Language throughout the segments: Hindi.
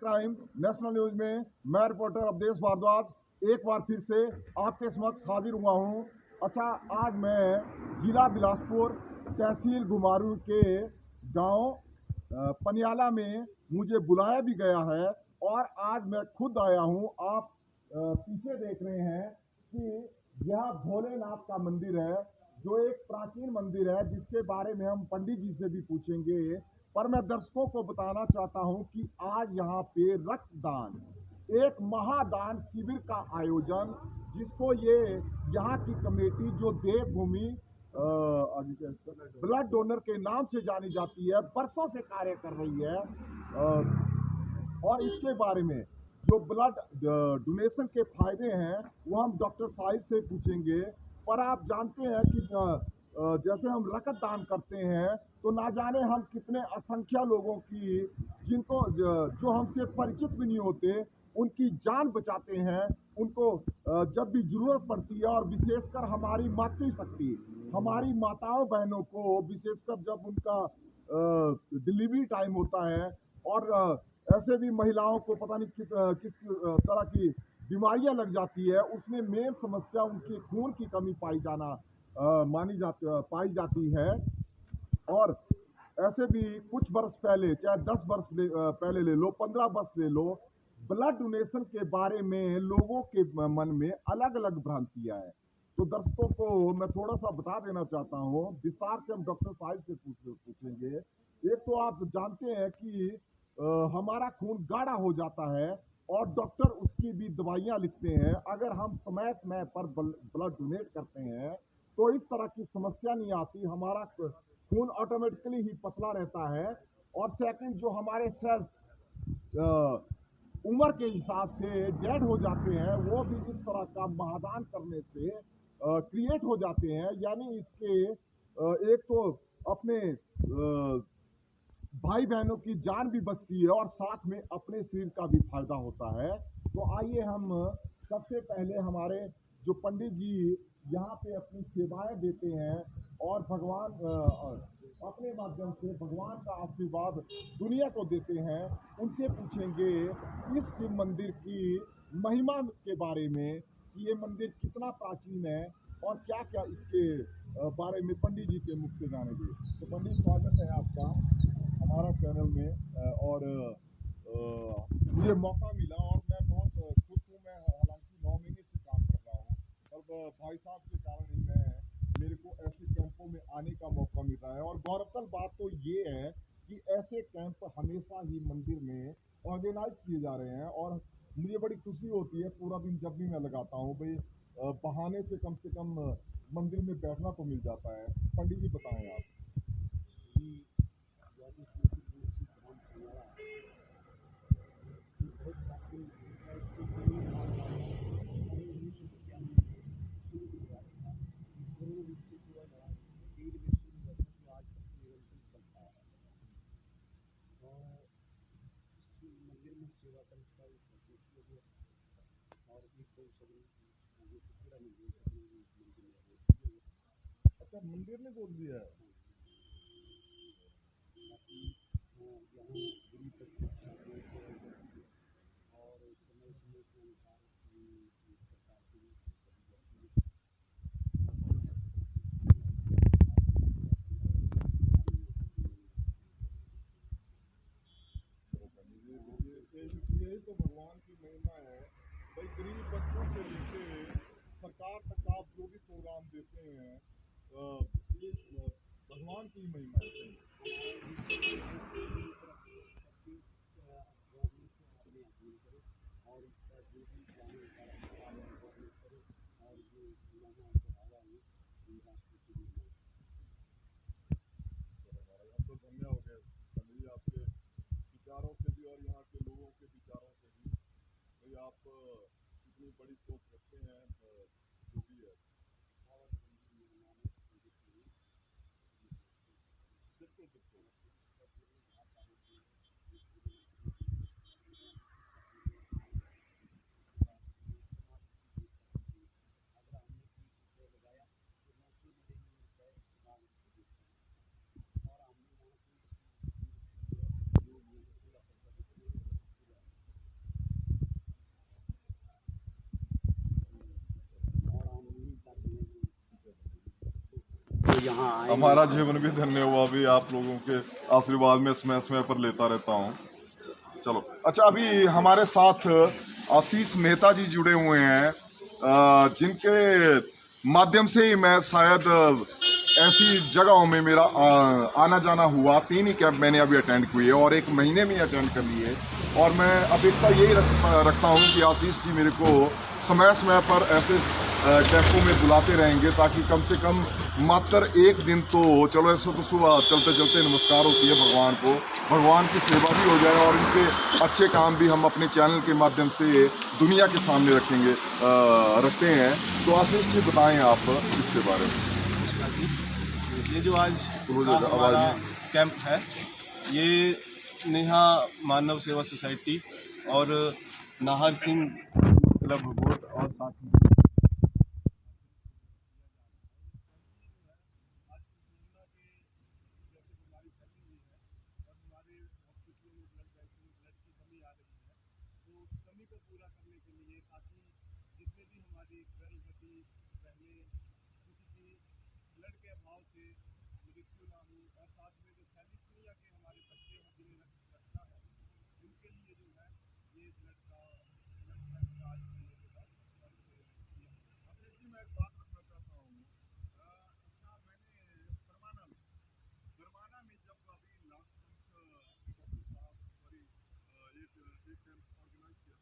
क्राइम नेशनल न्यूज में मैं रिपोर्टर अवधेश भारद्वाज एक बार फिर से आपके समक्ष हाजिर हुआ हूँ। अच्छा, आज मैं जिला बिलासपुर तहसील घुमारू के गांव पनियाला में मुझे बुलाया भी गया है और आज मैं खुद आया हूँ। आप पीछे देख रहे हैं कि यह भोलेनाथ का मंदिर है, जो एक प्राचीन मंदिर है जिसके बारे में हम पंडित जी से भी पूछेंगे। पर मैं दर्शकों को बताना चाहता हूं कि आज यहाँ पे रक्तदान, एक महादान शिविर का आयोजन, जिसको ये यहाँ की कमेटी जो देवभूमि ब्लड डोनर के नाम से जानी जाती है, बरसों से कार्य कर रही है। और इसके बारे में जो ब्लड डोनेशन के फायदे हैं वो हम डॉक्टर साहिब से पूछेंगे। पर आप जानते हैं कि जैसे हम रक्तदान करते हैं तो ना जाने हम कितने असंख्य लोगों की, जिनको जो हमसे परिचित भी नहीं होते, उनकी जान बचाते हैं। उनको जब भी जरूरत पड़ती है, और विशेषकर हमारी मातृशक्ति, हमारी माताओं बहनों को, विशेषकर जब उनका डिलीवरी टाइम होता है, और ऐसे भी महिलाओं को पता नहीं किस तरह की बीमारियां लग जाती है, उसमें मेन समस्या उनकी खून की कमी पाई जाती है। और ऐसे भी कुछ वर्ष पहले, चाहे 10 वर्ष पहले ले लो, 15 वर्ष ले लो, ब्लड डोनेशन के बारे में लोगों के मन में अलग अलग भ्रांतियां है। तो दर्शकों को मैं थोड़ा सा बता देना चाहता हूँ, विस्तार से हम डॉक्टर साहिब से पूछेंगे। एक तो आप जानते हैं कि हमारा खून गाढ़ा हो जाता है और डॉक्टर उसकी भी दवाइयाँ लिखते हैं। अगर हम समय समय पर ब्लड डोनेट करते हैं तो इस तरह की समस्या नहीं आती, हमारा खून ऑटोमेटिकली ही पतला रहता है। और सेकंड, जो हमारे सेल्स उम्र के हिसाब से डेड हो जाते हैं, वो भी इस तरह का महादान करने से क्रिएट हो जाते हैं। यानी इसके एक तो अपने भाई बहनों की जान भी बचती है और साथ में अपने शरीर का भी फायदा होता है। तो आइए हम सबसे पहले हमारे जो पंडित जी यहाँ पे अपनी सेवाएं देते हैं और भगवान अपने माध्यम से भगवान का आशीर्वाद दुनिया को देते हैं, उनसे पूछेंगे इस शिव मंदिर की महिमा के बारे में, कि ये मंदिर कितना प्राचीन है और क्या क्या इसके बारे में पंडित जी के मुख से जानेंगे। तो पंडित, स्वागत है आपका हमारा चैनल में। और मुझे मौका मिला और मैं बहुत खुश हूँ। मैं हालांकि 9 महीने से काम कर रहा हूँ, पर भाई साहब के कारण ही मेरे को ऐसे कैंपों में आने का मौका मिल रहा है। और गौरवतल बात तो ये है कि ऐसे कैंप हमेशा ही मंदिर में ऑर्गेनाइज किए जा रहे हैं, और मुझे बड़ी खुशी होती है पूरा दिन जब भी मैं लगाता हूँ। भाई बहाने से कम मंदिर में बैठना तो मिल जाता है। पंडित जी बताएं आप। अच्छा, मंदिर ने बोल दिया है। यही तो भगवान की महिमा है भाई। गरीब बच्चों से लेके सरकार तक आप जो भी प्रोग्राम देते हैं, ये भगवान की महिमा है। तो धन्य हो गए पंडित, आपके विचारों से भी और यहाँ के लोगों के विचारों से भी। भाई आप इतनी बड़ी सोच रखते हैं, जो भी है। बिल्कुल बिल्कुल। यहाँ आए। हमारा जीवन भी धन्य हुआ भी आप लोगों के आशीर्वाद में समय समय पर लेता रहता हूँ। चलो अच्छा, अभी हमारे साथ आशीष मेहता जी जुड़े हुए हैं, जिनके माध्यम से ही मैं शायद ऐसी जगहों में मेरा आना जाना हुआ। 3 ही कैंप मैंने अभी अटेंड किए और 1 महीने में अटेंड कर लिए, और मैं अपेक्षा यही रखता हूँ कि आशीष जी मेरे को समय समय पर ऐसे कैंपों में बुलाते रहेंगे, ताकि कम से कम मात्र 1 दिन तो चलो, ऐसे तो सुबह चलते चलते नमस्कार होती है भगवान को, भगवान की सेवा भी हो जाए और इनके अच्छे काम भी हम अपने चैनल के माध्यम से दुनिया के सामने रखते हैं। तो आशीष जी बताएं आप इसके बारे में। ये जो आज का हमारा कैंप है, ये नेहा मानव सेवा सोसाइटी और नाहर सिंह क्लब बोर्ड और साथ में कमी को पूरा करने के लिए, ताकि जितने भी हमारी गर्भवती पहले किसी की ब्लड के अभाव से मृत्यु ना हो, और साथ में जो थैलीसीमिया के हमारे बच्चे हैं जिन्हें रक्त की कटता है, उनके लिए जो है ये ब्लड बैंक का आज ये जो है अब जी मैं एक बात रखना चाहता हूँ। अच्छा, मैंने बरमाना में जब अभी लास्ट मंथ डॉक्टर साहब सॉरी एक कैंप ऑर्गेनाइज किया था,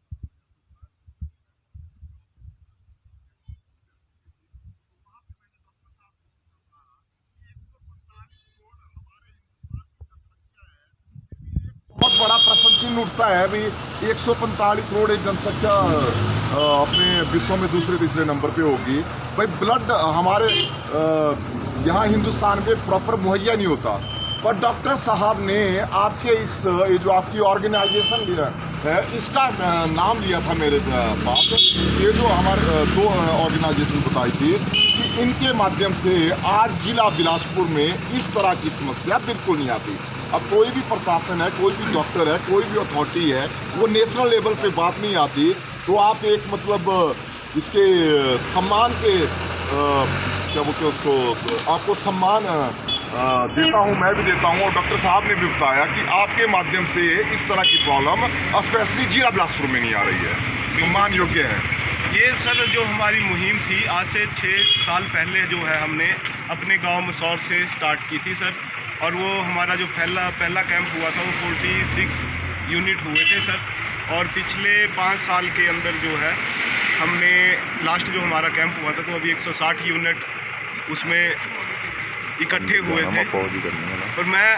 बहुत बड़ा प्रश्न चिन्ह उठता है अभी। 145 करोड़ जनसंख्या अपने विश्व में दूसरे तीसरे नंबर पे होगी भाई। ब्लड हमारे यहाँ हिंदुस्तान में प्रॉपर मुहैया नहीं होता, पर डॉक्टर साहब ने आपके ये जो आपकी ऑर्गेनाइजेशन है, इसका नाम लिया था मेरे पास। ये जो हमारे 2 ऑर्गेनाइजेशन बताई थी कि इनके माध्यम से आज जिला बिलासपुर में इस तरह की समस्या बिल्कुल नहीं आती। अब कोई भी प्रशासन है, कोई भी डॉक्टर है, कोई भी अथॉरिटी है, वो नेशनल लेवल पे बात नहीं आती, तो आप एक मतलब इसके सम्मान के क्या बोलते हैं उसको, आपको सम्मान देता हूँ, मैं भी देता हूँ। और डॉक्टर साहब ने भी बताया कि आपके माध्यम से इस तरह की प्रॉब्लम स्पेशली जिला बिलासपुर में नहीं आ रही है, सम्मान योग्य है। ये सर जो हमारी मुहिम थी आज से 6 साल पहले जो है हमने अपने गांव मसौर से स्टार्ट की थी सर, और वो हमारा जो पहला कैंप हुआ था वो 46 यूनिट हुए थे सर, और पिछले 5 साल के अंदर जो है हमने लास्ट जो हमारा कैंप हुआ था तो अभी 160 यूनिट उसमें इकट्ठे हुए थे। और मैं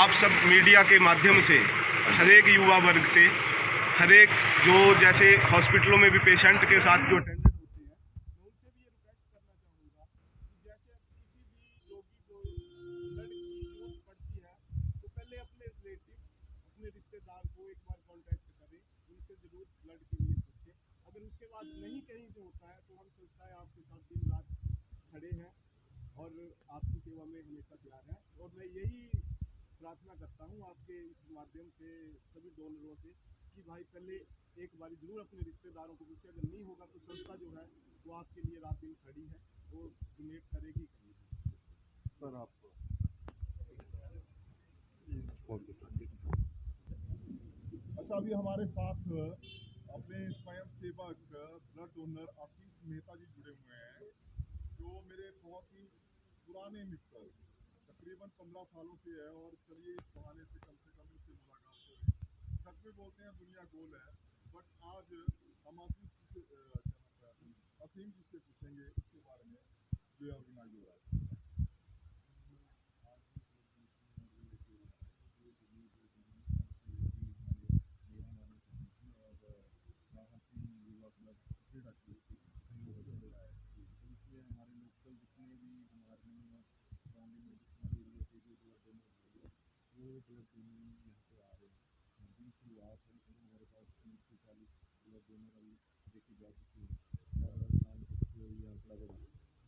आप सब मीडिया के माध्यम से हर एक युवा वर्ग से, हर एक जो जैसे हॉस्पिटलों में भी पेशेंट के साथ जो अटेंडेंट होते हैं, मैं उनसे भी ये रिक्वेस्ट करना चाहूँगा कि जैसे अब किसी भी रोगी को ब्लड की जरूरत पड़ती है तो पहले अपने रिलेटिव, अपने रिश्तेदार को एक बार कांटेक्ट करें, उनसे जरूर ब्लड के लिए पूछें। अगर उसके बाद नहीं कहीं से होता है तो हम संस्था है आपके साथ दिन रात खड़े हैं और आपकी सेवा में हमेशा तैयार है। और मैं यही प्रार्थना करता हूँ आपके इस माध्यम से सभी डोनरों से कि भाई पहले एक बार जरूर अपने रिश्तेदारों को पूछे, अगर नहीं होगा तो संस्था जो है वो आपके लिए रात दिन खड़ी है, वो डोनेट करेगी। सर आप अच्छा, अभी हमारे साथ अपने स्वयं सेवक ब्लड डोनर आशीष मेहता जी जुड़े हुए हैं, जो मेरे बहुत ही पुराने मित्र, तकरीबन 15 सालों से है। और चलिए इस बहाने से कम इनसे मुलाकात हो रही। सच में बोलते हैं दुनिया गोल है, बट आज हम असीम जी से पूछेंगे इसके बारे में जो ऑर्गेनाइज हो रहा है।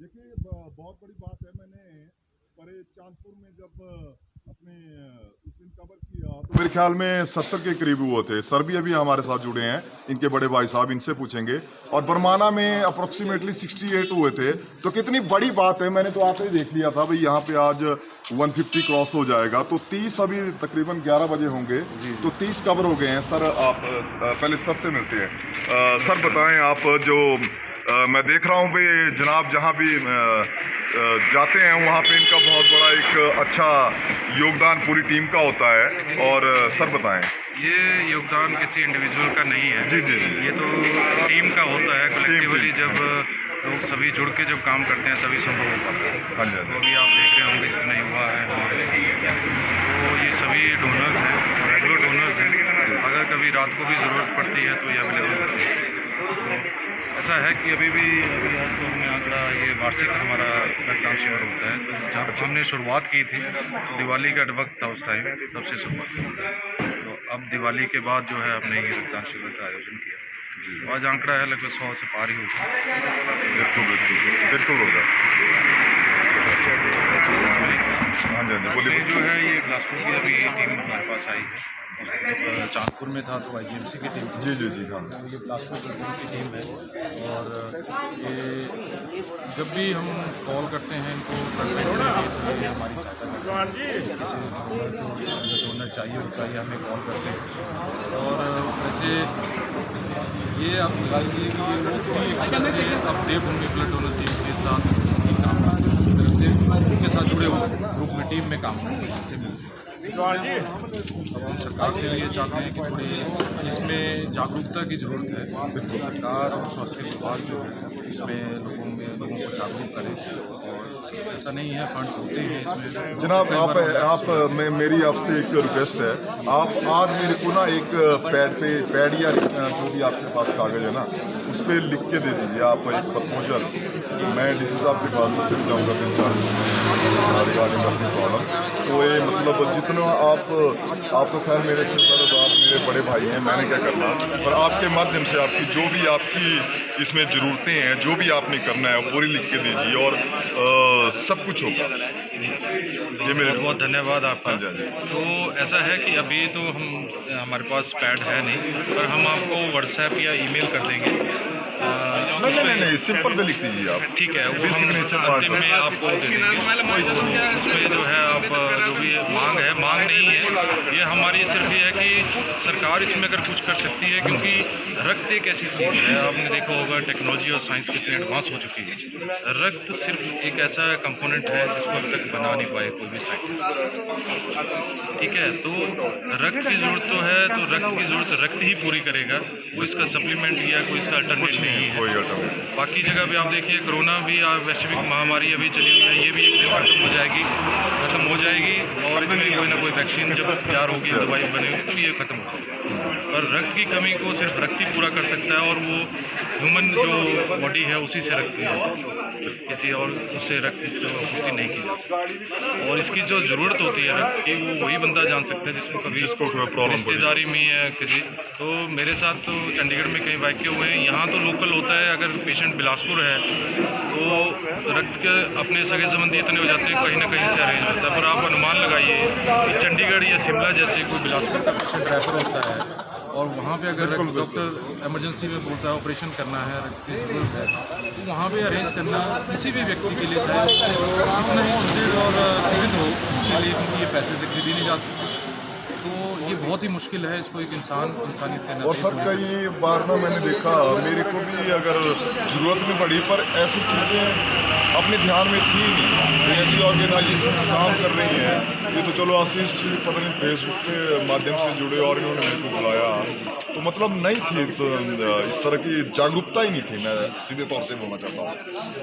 देखिए बहुत बड़ी बात है। मैंने परे चांदपुर में जब अपने उस दिन कवर किया तो मेरे ख्याल में 70 के करीब हुए थे। सर भी अभी हमारे साथ जुड़े हैं, इनके बड़े भाई साहब, इनसे पूछेंगे। और बरमाना में अप्रोक्सीमेटली 68 हुए थे। तो कितनी बड़ी बात है, मैंने तो आके ही देख लिया था भाई यहाँ पे आज 150 क्रॉस हो जाएगा। तो 30 अभी तकरीबन 11 बजे होंगे, तो 30 कवर हो गए हैं। सर आप पहले सर से मिलते हैं। सर बताएं, आप जो मैं देख रहा हूँ भाई जनाब जहाँ भी जाते हैं वहाँ पे इनका बहुत बड़ा एक अच्छा योगदान पूरी टीम का होता है। और सर बताएं। ये योगदान किसी इंडिविजुअल का नहीं है। जी जी जी। ये तो टीम का होता है। कलेक्टिवली जब लोग सभी जुड़ के जब काम करते हैं तभी संभव हो पाता है। हाँ जी। तो अभी आप देख रहे होंगे कितना युवा है हमारे, तो ये सभी डोनर्स हैं, रेगुलर डोनर्स हैं। अगर कभी रात को भी ज़रूरत पड़ती है तो ये अवेलेबल होते हैं। तो ऐसा है कि अभी आपको हमने आंकड़ा, ये वार्षिक हमारा रक्तदान शिविर होता है। तो जहाँ हमने शुरुआत की थी दिवाली का वक्त था, उस टाइम तब से शुरुआत की। तो अब दिवाली के बाद जो है हमने ये रक्तदान शिविर का आयोजन किया। आज आंकड़ा है लगभग 100 से पार ही होगा। बिल्कुल बिल्कुल बिल्कुल होगा। हाँ जी बोलिए। जो है ये बिलासपुर की अभी टीम हमारे पास आई है। चांदपुर में था तो IGMC की टीम। जी जी जी। हाँ, तो ये बिलासपुर की टीम है। और ये जब भी हम कॉल करते हैं इनको कंटेंट में भी, तो ये हमारी सहायता करते हैं। किसी डोनर चाहिए होता है हमें कॉल करते हैं। और वैसे ये आप लगाइए कि ये लोग भी एक तरह से अब देवभूमि ब्लड डोनर टीम के साथ ही काम करते हैं, एक तरह से उनके साथ जुड़े हुए ग्रुप में, टीम में काम करते हैं। अब हम सरकार से भी ये चाहते हैं कि थोड़ी इसमें जागरूकता की ज़रूरत है। सरकार और स्वास्थ्य विभाग जो है इसमें लोगों को जागरूक करें। और ऐसा नहीं है, फंड्स होते हैं इसमें। जनाब आप मेरी आपसे एक रिक्वेस्ट है, आप आज मेरे को ना एक पैड या जो भी आपके पास कागज़ है ना, उस पर लिख के दे दीजिए आप एक प्रपोजल। मैं डीसी साहब के पास में चल जाऊँगा 3-4 प्रॉब्लम। तो ये मतलब जितना आप तो खैर मेरे से सर, तो आप मेरे बड़े भाई हैं, मैंने क्या करना। पर आपके माध्यम से आपकी जो भी आपकी इसमें ज़रूरतें हैं, जो भी आपने करना है वो पूरी लिख के दीजिए और सब कुछ होगा। ये मेरे बहुत धन्यवाद आपका। तो ऐसा है कि अभी तो हमारे पास पैड है नहीं, पर हम आपको व्हाट्सएप या ईमेल कर देंगे। नहीं सिंपल पे लिख दीजिए आप। ठीक है, वो हम अंतिम में आपको दे देंगे। उसमें जो है आप जो भी मांग है, मांग नहीं है, ये हमारी सिर्फ ये है कि सरकार इसमें अगर कुछ कर सकती है, क्योंकि रक्त एक ऐसी चीज़ है, आपने देखा होगा टेक्नोलॉजी और साइंस कितनी एडवांस हो चुकी है। रक्त सिर्फ एक ऐसा कंपोनेंट है जिसको अब तक बना नहीं पाए कोई भी साइंटिस्ट। ठीक है, तो रक्त की ज़रूरत तो है, तो रक्त की ज़रूरत रक्त ही पूरी करेगा, कोई इसका सप्लीमेंट या कोई इसका अल्टरनेट नहीं है। बाकी जगह भी आप देखिए, कोरोना भी वैश्विक महामारी अभी चली हुई है, ये भी एक दिन खत्म हो जाएगी और इसमें कोई ना कोई वैक्सीन जब तैयार होगी, दवाई बनेगी तो ये खत्म होगी। और रक्त की कमी को सिर्फ रक्त ही पूरा कर सकता है, और वो ह्यूमन जो बॉडी है उसी से रक्त किसी और उससे रक्त जो आपूर्ति नहीं की जा सकती। और इसकी जो ज़रूरत होती है रक्त की, वो वही बंदा जान सकता है जिसको रिश्तेदारी में है किसी। तो मेरे साथ तो चंडीगढ़ में कई वाक़ये हुए हैं, यहाँ तो लोकल होता है। अगर पेशेंट बिलासपुर है तो रक्त के अपने सगे संबंधी इतने हो जाते हैं, कहीं ना कहीं से अरेंज होता है। पर आप अनुमान लगाइए कि चंडीगढ़ या शिमला जैसे कोई बिलासपुर का पेशेंट रेफर होता है, और वहाँ पे अगर डॉक्टर इमरजेंसी में बोलता है ऑपरेशन करना है, रक्त की ज़रूरत है, तो वहाँ पे अरेंज करना किसी भी व्यक्ति के लिए, चाहे कितना ही सुदृढ़ और सीमित हो, उसके लिए, क्योंकि ये पैसे से खरीदी नहीं जा सकती। तो ये बहुत ही मुश्किल है, इसको एक इंसानियत के नाते। और सर कई बार ना मैंने देखा, मेरे को भी अगर ज़रूरत नहीं पड़ी, पर ऐसी चीज़ें अपने ध्यान में थी नहीं। ऐसी ऑर्गेनाइजेशन काम कर रही हैं, ये तो चलो आशीष पता नहीं फेसबुक के माध्यम से जुड़े और इन्होंने मेरे को बुलाया, तो मतलब नहीं थी, तो इस तरह की जागरूकता ही नहीं थी। मैं सीधे तौर से बोलना चाहता हूँ।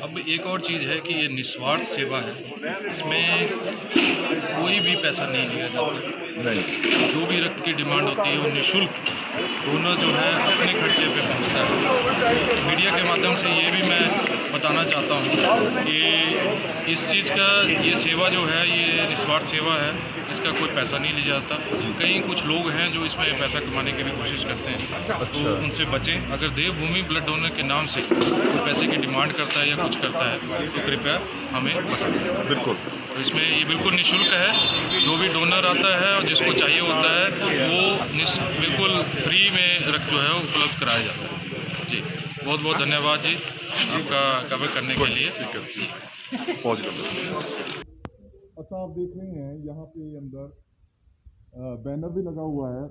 अब एक और चीज़ है कि ये निस्वार्थ सेवा है, इसमें कोई भी पैसा नहीं लिया जाता। नहीं, जो भी रक्त की डिमांड होती है वो निःशुल्क डोनर जो है अपने खर्चे पे पहुंचता है। मीडिया के माध्यम से ये भी मैं बताना चाहता हूँ कि इस चीज़ का ये सेवा जो है ये निस्वार्थ सेवा है, इसका कोई पैसा नहीं लिया जाता। कई कुछ लोग हैं जो इसमें पैसा कमाने की भी कोशिश करते हैं, तो उनसे बचें। अगर देवभूमि ब्लड डोनर के नाम से कोई पैसे की डिमांड करता है या कुछ करता है तो कृपया हमें बताएं। बिल्कुल। तो इसमें ये बिल्कुल निःशुल्क है, जो भी डोनर आता है और जिसको चाहिए होता है वो बिल्कुल फ्री में रक्त जो है उपलब्ध कराया जाता है। जी बहुत बहुत धन्यवाद जी आपका कवर करने के लिए। पहुँच गए। अच्छा, आप देख रहे हैं यहाँ पे अंदर बैनर भी लगा हुआ है,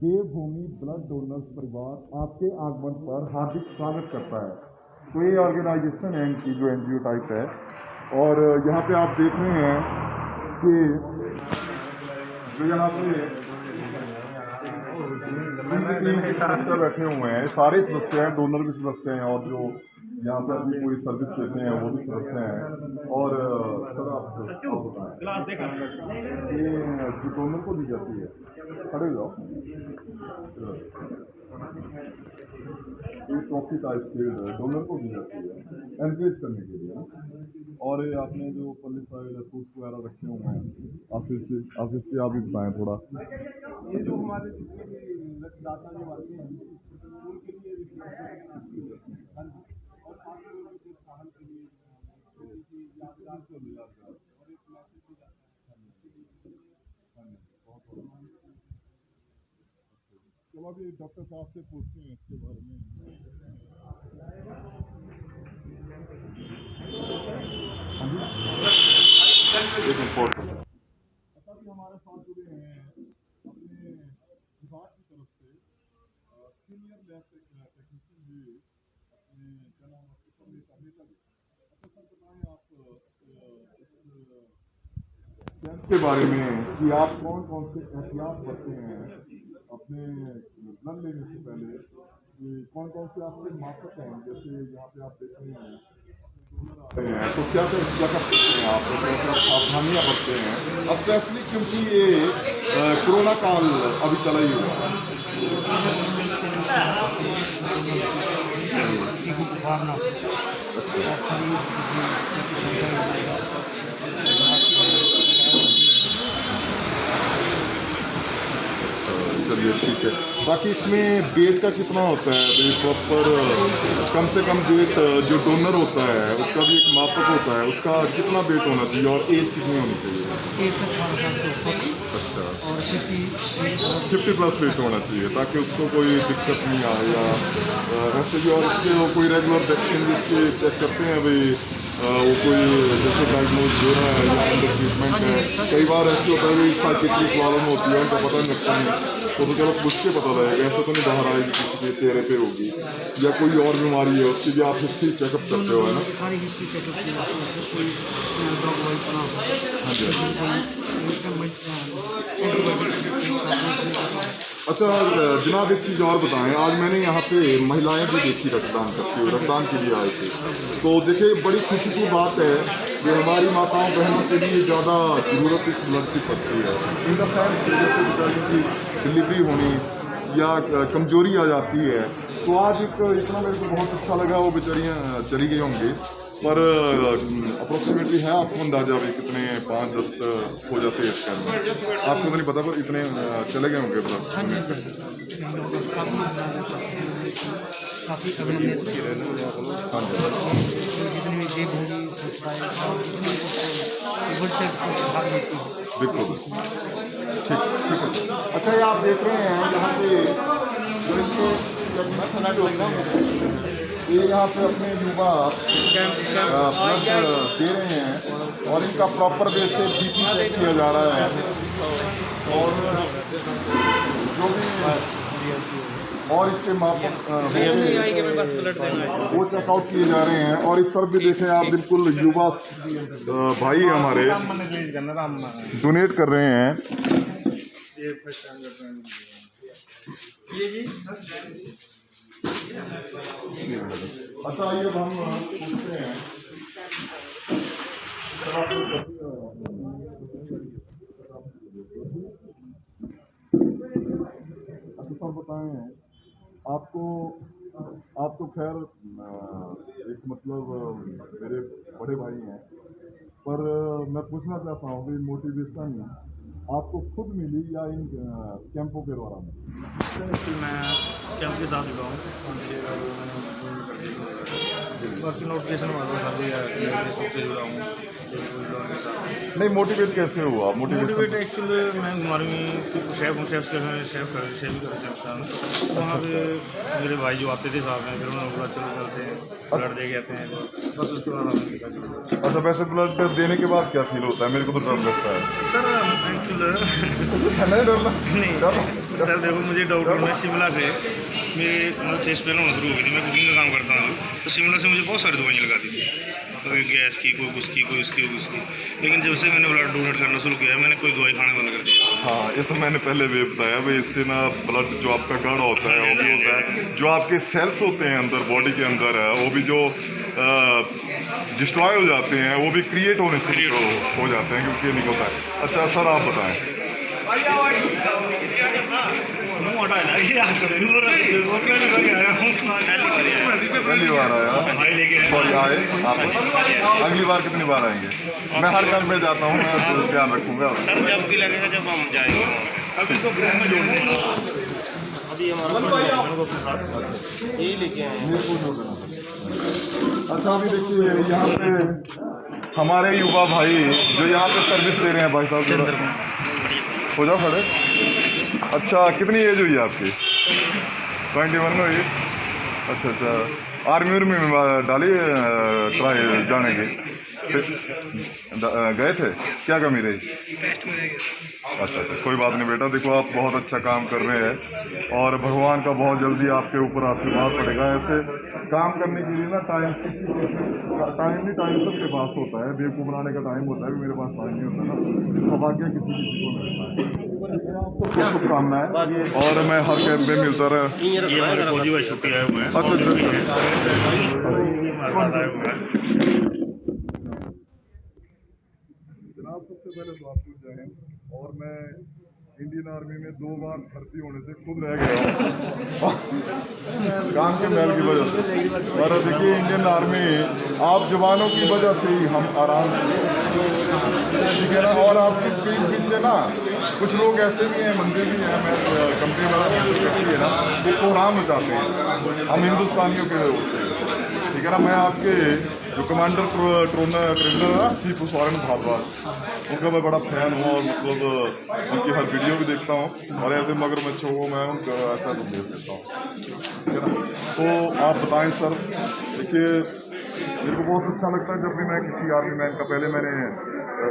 देवभूमि ब्लड डोनर्स परिवार आपके आगमन पर हार्दिक स्वागत करता है। तो ये ऑर्गेनाइजेशन है इनकी, जो NGO टाइप है। और यहाँ पे आप देख रहे हैं कि जो यहाँ पे सदस्य बैठे हुए हैं, सारे सदस्य हैं, डोनर भी सदस्य हैं, और जो यहाँ पे अपनी पूरी सर्विस देते हैं वो भी सदस्य हैं। और सर आप बताएं, ये जो डोनर को दी जाती है, खड़े हो जाओ, ये ट्रॉफी टाइप से डोनर को दी जाती है एनकरेज करने के लिए। और ये आपने जो पॉलिसाइड फ्रूट्स वगैरह रखे हुए हैं, आशीष से आप भी बताएं थोड़ा। ये जो हमारे जितने भी रक्तदाता जो आते हैं उनके लिए और खास तौर पे प्रोत्साहन के लिए यादगार और एक मैसेज भी जाता है। चलो अभी डॉक्टर साहब से पूछते हैं इसके बारे में। अच्छा, भी हमारे साथ जुड़े हैं अपने विभाग की तरफ से सीनियर लैब टेक्नीशियन भी, अपने क्या नाम है, नेता भी। अच्छा सर, बताएं आप इस कैंप के बारे में कि आप कौन कौन से एहतियात बरते हैं अपने ब्लड लेने से पहले, कि कौन कौन से आपके मापक हैं, जैसे यहाँ पे आप देख रहे हैं तो क्या क्या कर सकते हैं आप, क्या सावधानियाँ बरतते हैं, स्पेशली क्योंकि ये कोरोना काल अभी चला ही हुआ है। चलिए ठीक है। बाकी इसमें वेट का कितना होता है, प्रॉपर कम से कम वेट जो डोनर होता है उसका भी एक मापक होता है, उसका कितना वेट होना चाहिए और एज कितनी होनी चाहिए? अच्छा, और 50 प्लस वेट होना चाहिए ताकि उसको कोई दिक्कत नहीं आए, या वैसे भी और उसके वो कोई रेगुलर वैक्सीन जिसके चेक करते हैं भाई वो कोई जैसे डायग्नोज हो रहा है या अंडर ट्रीटमेंट है। कई बार ऐसे होता है कि साइकेट्रिक प्रॉब्लम होती है, उनका पता नहीं लगता है, तो चलो पूछ के पता लगेगा। ऐसा तो नहीं बाहर आएगी किसी के चेहरे पे होगी, या कोई और बीमारी है उसकी भी आप हिस्ट्री चेकअप करते हो, है ना? अच्छा जनाब, एक चीज़ और बताएं, आज मैंने यहाँ पे महिलाएं भी देखी रक्तदान करती हुई, रक्तदान के लिए आए थे। तो देखिए बड़ी खुशी की बात है कि हमारी माताओं बहनों के लिए ज़्यादा ज़रूरत इस ब्लड की पड़ती है। इन द सेंस जैसे बेचारियों की डिलीवरी होनी या कमजोरी आ जाती है, तो आज इतना मेरे को बहुत अच्छा लगा। वो बेचारियाँ चली गई होंगी, पर अप्रोक्सीमेटली है आपको अंदाजा भी कितने 5-10 हो जाते हैं इस टाइम में? आपको तो नहीं पता, पर इतने चले गए होंगे मतलब। हाँ बिल्कुल ठीक है। अच्छा, ये आप देख रहे हैं यहाँ पे ये यहाँ पे अपने युवा ब्लड दे रहे हैं और इनका प्रॉपर वे से BP चेक किया जा रहा है, और जो भी और इसके मापक वो चेकआउट किए जा रहे हैं। और इस तरफ भी देखें आप, बिल्कुल युवा भाई हमारे डोनेट कर रहे हैं। अच्छा, आइए अब हम पूछते हैं, अच्छा सर बताएं, आपको आप तो खैर एक मतलब मेरे बड़े भाई हैं, पर मैं पूछना चाहता हूँ कि मोटिवेशन आपको खुद मिली या इन कैंपों के दौरान? मैं कैंप के साथ जुड़ा हूँ, बाकी नोटिफिकेशन से जुड़ा हूँ। नहीं, मोटिवेट कैसे हुआ? मोटिवेट एक्चुअली मैं आर्मी शेफ भी करता हूँ, तो वहाँ पे मेरे भाई जो आते थे साथ में, फिर उन्होंने बोला चलो चलते हैं, ब्लड दे के आते हैं, तो बस उसके बाद। अच्छा, वैसे ब्लड देने के बाद क्या फील होता है? मेरे को तो डर लगता है सर एक्चुअली नहीं डरना नहीं सर, देखो मुझे डॉक्टर में शिमला से मेरे चेस्ट पेन होना शुरू हो गई थी। मैं कुकिंग का काम करता हूँ, तो शिमला से मुझे बहुत सारी दवाइयाँ लगा दी थी, कोई गैस की, कोई उसकी, कोई उसकी, कोई उसकी। लेकिन जब से मैंने ब्लड डोनेट करना शुरू किया मैंने कोई दवाई खाना बंद कर दिया। हाँ, ये तो मैंने पहले भी बताया भाई, इससे ना ब्लड जो आपका गढ़ होता है वो भी होता है, जो आपके सेल्स होते हैं अंदर बॉडी के अंदर है, वो भी जो डिस्ट्रॉय हो जाते हैं, वो भी क्रिएट होने से हो जाते हैं, क्योंकि ये निकलता है। अच्छा सर, आप बताएं। पहली बार आया? सॉरी, आए आप? अगली बार कितनी बार आएंगे? मैं हर काम में जाता हूँ, मैं ध्यान रखूँगा। सर जब भी लगेगा जब हम जाएंगे। अभी हमारा यही लेके आए हैं। अच्छा, अभी देखिए यहाँ पे हमारे युवा भाई जो यहाँ पे सर्विस दे रहे हैं, भाई साहब हो जाओ खड़े। अच्छा, कितनी एज हुई है आपकी? 21 हुई? अच्छा, आर्मी उर्मी में डाली ट्राई जाने की? गए थे? क्या कमी रही? अच्छा, कोई बात नहीं बेटा, देखो आप बहुत अच्छा काम कर रहे हैं और भगवान का बहुत जल्दी आपके ऊपर आशीर्वाद पड़ेगा। ऐसे काम करने के लिए ना टाइम सबके पास होता है, बेवकूफ़ बनाने का टाइम होता है, मेरे पास टाइम नहीं होता ना, सौभाग्य किसी को मिलता है। आपको शुभकामनाएं, और मैं हर कैंप में मिलता रहा। ये हमारे फौजी भाई छुट्टी आए हुए हैं। जनाब, सबसे पहले तो आपको जय हिंद। और मैं इंडियन आर्मी में 2 बार भर्ती होने से खुद रह गया हूँ काम के महल की वजह से। और देखिए, इंडियन आर्मी आप जवानों की वजह से ही हम आराम से, ठीक है ना। और आपके पीछे ना कुछ लोग ऐसे भी हैं, मंदिर भी हैं, मैं कंपनी वाला है ना, वो कोहराम मचाते हैं हम हिंदुस्तानियों के उससे, ठीक है ना। मैं आपके जो कमांडर ट्रेनर है सीपू सोरेन भारद्वाज, उनका मैं बड़ा फैन हूँ, और मतलब उनकी हर वीडियो भी देखता हूँ, और ऐसे मगरमच्छों को मैं उनका ऐसा संदेश देता हूँ, ठीक है ना। तो आप बताएं सर, देखिए मेरे को बहुत अच्छा लगता है जब भी मैं किसी आर्मी मैन का, पहले मैंने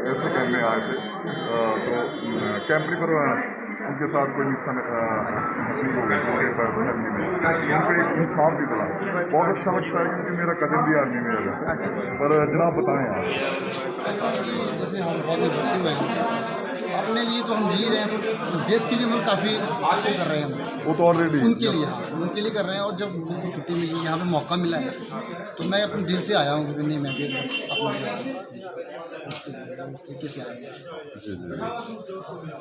ऐसे कैंप में आए थे, तो कैंपरी पर उनके साथ कोई हो गई आर्मी में, उनका एक इंसाफ भी मिला, बहुत अच्छा लगता है, क्योंकि मेरा कजन भी आर्मी में है। पर जनाब बताएं आप। ऐसा कि जैसे हम फौज में भर्ती हुए हैं, अपने लिए तो हम जी रहे हैं, देश के लिए हम काफ़ी अच्छा कर रहे हैं, वो तो ऑलरेडी उनके लिए कर रहे हैं। और जब उनको छुट्टी मिली, यहाँ पे मौका मिला है, तो मैं अपने दिल से आया हूँ कि नहीं, मैं भी अपने तरीके से आया हूँ।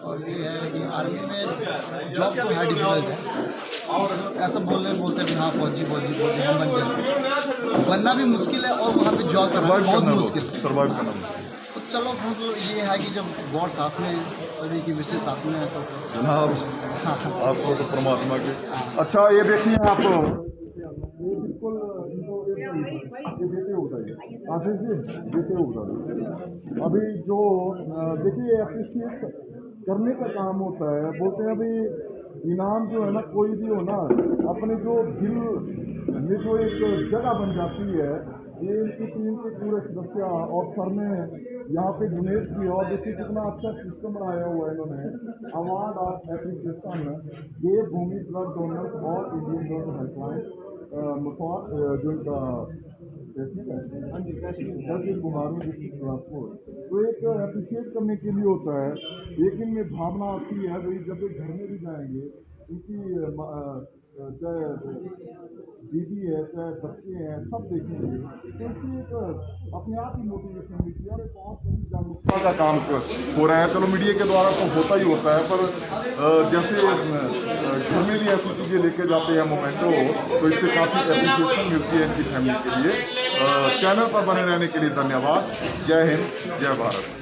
और ये है कि आर्मी में जॉब तो है डिफिकल्ट है, और ऐसा बोलते हैं कि हाँ फौजी हम बन जाए, बनना भी मुश्किल है, और वहाँ पे जॉब करना बहुत मुश्किल है, सर्वाइव करना। तो चलो मतलब ये है कि जब गॉड साथ में, सभी की विशेष साथ में है, तो जनाब आपको तो परमात्मा के। अच्छा, ये देखिए आप, ये बिल्कुल ये देते होता है आशीष जी, देते होता है। अभी जो देखिए अप्रिशिएट करने का काम होता है, बोलते हैं अभी इनाम जो है ना, कोई भी हो ना, अपने जो दिल में जो एक जगह बन जाती है, ये इनकी टीम के पूरे सदस्य और सर ने यहाँ पे डोनेट किया, और देखिए कितना अच्छा सिस्टम बनाया हुआ है इन्होंने। Award of appreciation Devbhoomi blood donors और इंडियन ब्लड हेल्पलाइन जो इनका बुहारू डिस्ट्रिक्ट बिलासपुर, तो एक अप्रिशिएट करने के लिए होता है। एक इनमें भावना आती है भाई, जब ये घर में भी जाएंगे, इनकी चाहे दीदी है, चाहे बच्चे हैं, सब देखेंगे, तो इसकी एक अपने आप ही मोटिवेशन मिलती है, और बहुत बड़ी जागरूकता का काम हो रहा है। चलो मीडिया के द्वारा तो होता ही होता है, पर जैसे घर में के लिए ऐसी चीज़ें लेके जाते हैं मोमेंटो, तो इससे काफ़ी एप्रिसिएशन मिलती है इनकी फैमिली के लिए। चैनल पर बने रहने के लिए धन्यवाद। जय हिंद, जय भारत।